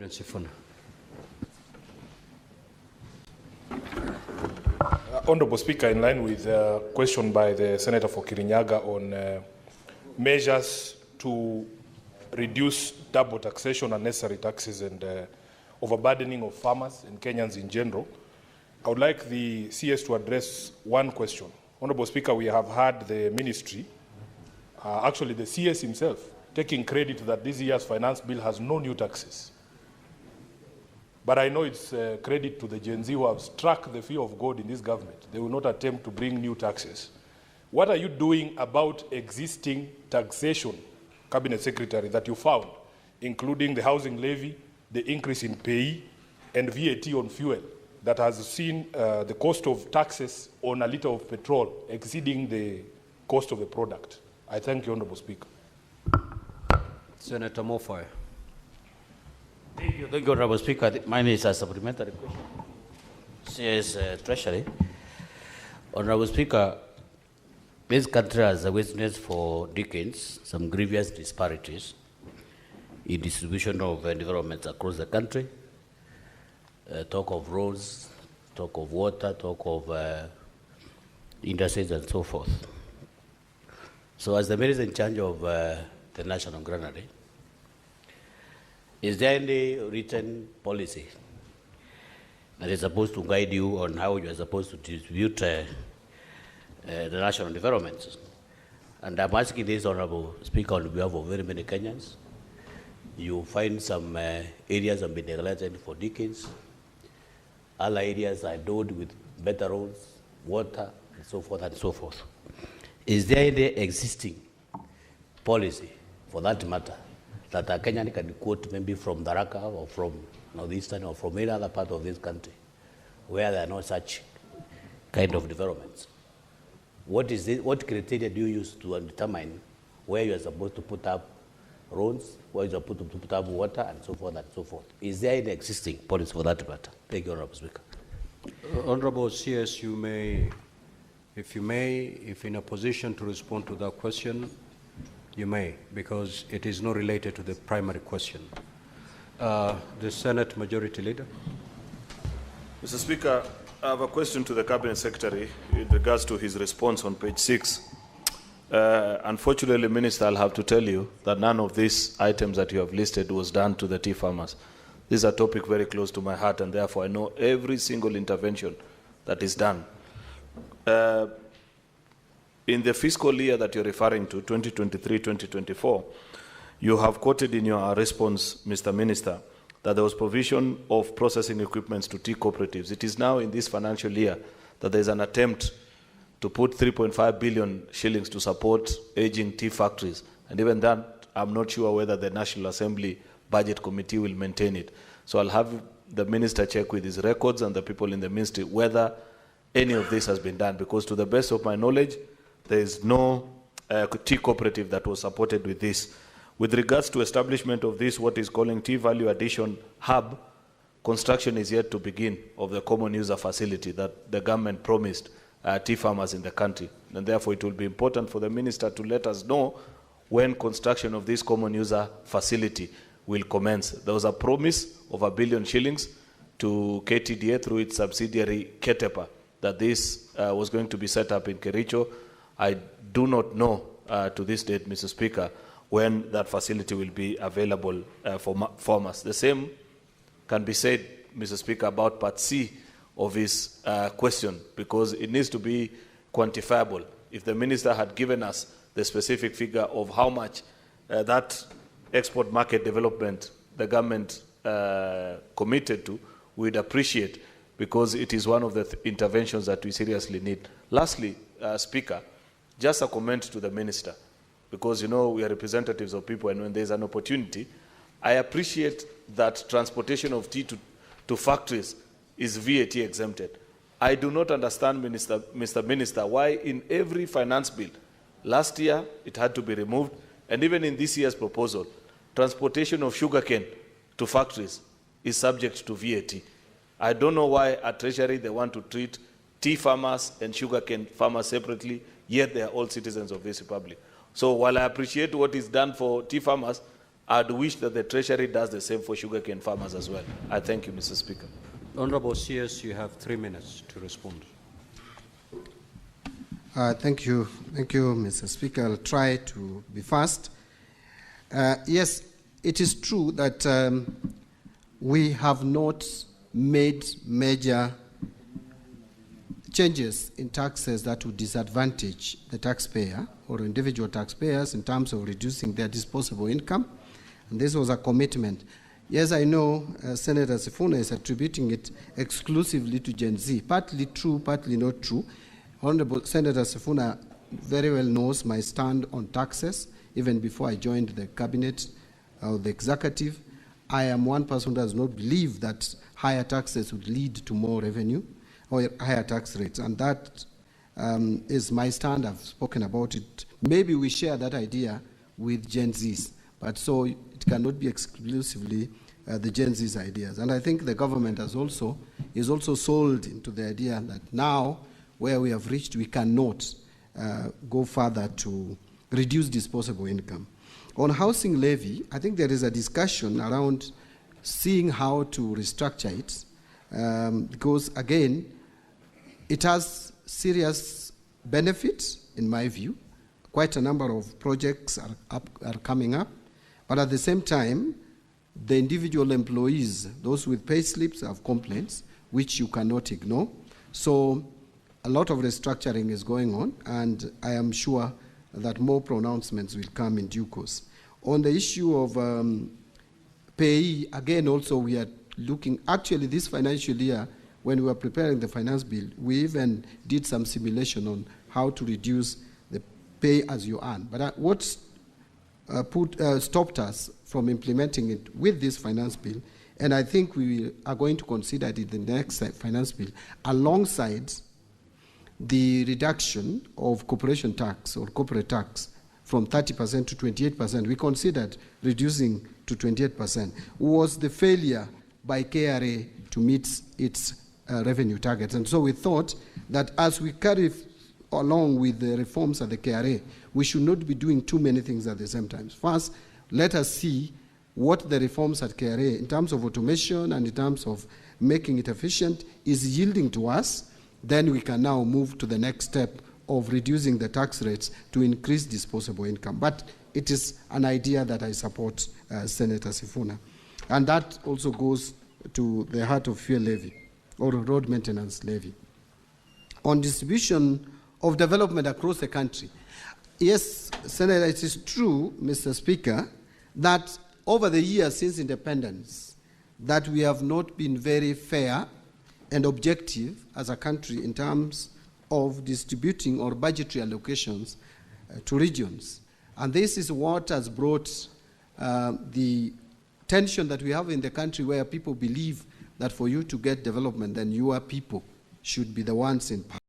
SIFUNA. Honourable Speaker, in line with the question by the Senator for Kirinyaga on measures to reduce double taxation, unnecessary taxes and overburdening of farmers and Kenyans in general, I would like the CS to address one question. Honourable Speaker, we have heard the ministry, actually the CS himself, taking credit that this year's finance bill has no new taxes. But I know it's credit to the Gen Z who have struck the fear of God in this government. They will not attempt to bring new taxes. What are you doing about existing taxation, Cabinet Secretary, that you found, including the housing levy, the increase in pay, and VAT on fuel, that has seen the cost of taxes on a litre of petrol exceeding the cost of the product? I thank you, Honourable Speaker. Senator Mofai. Thank you, Honourable Speaker. Mine is a supplementary question. Says Treasury. Honourable Speaker, this country has witnessed for decades some grievous disparities in distribution of developments across the country. Talk of roads, talk of water, talk of industries and so forth. So as the minister in charge of the National Granary, is there any written policy that is supposed to guide you on how you are supposed to distribute the national developments? And I'm asking this, Honourable Speaker, on behalf of very many Kenyans. You find some areas have been neglected for decades. Other areas are endowed with better roads, water, and so forth and so forth. Is there any existing policy, for that matter, that a Kenyan can quote maybe from Tharaka or from Northeastern or from any other part of this country where there are no such kind of developments? What is it, what criteria do you use to determine where you are supposed to put up roads, where you are supposed to put up water, and so forth and so forth? Is there any existing policy for that matter? Thank you, Honourable Speaker. Honourable CS, you may, if in a position to respond to that question, you may, because it is not related to the primary question. The Senate Majority Leader. Mr. Speaker, I have a question to the Cabinet Secretary in regards to his response on page 6. Unfortunately, Minister, I'll have to tell you that none of these items that you have listed was done to the tea farmers. This is a topic very close to my heart, and therefore I know every single intervention that is done. In the fiscal year that you're referring to, 2023-2024, you have quoted in your response, Mr. Minister, that there was provision of processing equipments to tea cooperatives. It is now in this financial year that there is an attempt to put 3.5 billion shillings to support aging tea factories. And even that, I'm not sure whether the National Assembly Budget Committee will maintain it. So I'll have the Minister check with his records and the people in the ministry whether any of this has been done, because to the best of my knowledge, there is no tea cooperative that was supported with this. With regards to establishment of this, what is calling Tea Value Addition Hub, construction is yet to begin of the common user facility that the government promised tea farmers in the country. And therefore, it will be important for the minister to let us know when construction of this common user facility will commence. There was a promise of 1 billion shillings to KTDA through its subsidiary Ketepa that this was going to be set up in Kericho. I do not know to this date, Mr. Speaker, when that facility will be available for farmers. The same can be said, Mr. Speaker, about Part C of his question, because it needs to be quantifiable. If the minister had given us the specific figure of how much that export market development the government committed to, we'd appreciate, because it is one of the interventions that we seriously need. Lastly, Speaker, just a comment to the minister, because, you know, we are representatives of people, and when there's an opportunity, I appreciate that transportation of tea to factories is VAT exempted. I do not understand, Mr. Minister, why in every finance bill, last year it had to be removed, and even in this year's proposal, transportation of sugarcane to factories is subject to VAT. I don't know why at Treasury they want to treat tea farmers and sugarcane farmers separately, yet they are all citizens of this republic. So while I appreciate what is done for tea farmers, I'd wish that the Treasury does the same for sugarcane farmers as well. I thank you, Mr. Speaker. Honorable CS, you have 3 minutes to respond. Thank you, Mr. Speaker. I'll try to be fast. Yes, it is true that we have not made major changes in taxes that would disadvantage the taxpayer or individual taxpayers in terms of reducing their disposable income. And this was a commitment. Yes, I know Senator SIFUNA is attributing it exclusively to Gen Z. Partly true, partly not true. Honorable Senator SIFUNA very well knows my stand on taxes. Even before I joined the cabinet or the executive, I am one person who does not believe that higher taxes would lead to more revenue or higher tax rates. And that is my stand. I've spoken about it. Maybe we share that idea with Gen Zs, but so it cannot be exclusively the Gen Z's ideas. And I think the government is also sold into the idea that now, where we have reached, we cannot go further to reduce disposable income. On housing levy, I think there is a discussion around seeing how to restructure it, because again, it has serious benefits, in my view. Quite a number of projects are coming up, but at the same time, the individual employees, those with pay slips, have complaints, which you cannot ignore. So a lot of restructuring is going on, and I am sure that more pronouncements will come in due course. On the issue of payee, again, also we are looking, actually this financial year, when we were preparing the finance bill, we even did some simulation on how to reduce the pay as you earn. But what stopped us from implementing it with this finance bill, and I think we are going to consider it in the next finance bill, alongside the reduction of corporation tax or corporate tax from 30% to 28%, we considered reducing to 28%, was the failure by KRA to meet its revenue targets. And so we thought that as we carry along with the reforms at the KRA, we should not be doing too many things at the same time. First, let us see what the reforms at KRA, in terms of automation and in terms of making it efficient, is yielding to us. Then we can now move to the next step of reducing the tax rates to increase disposable income. But it is an idea that I support, Senator SIFUNA. And that also goes to the heart of fuel levy or road maintenance levy. On distribution of development across the country, yes, Senator, it is true, Mr. Speaker, that over the years since independence, that we have not been very fair and objective as a country in terms of distributing or budgetary allocations to regions. And this is what has brought the tension that we have in the country, where people believe that for you to get development, then your people should be the ones in power.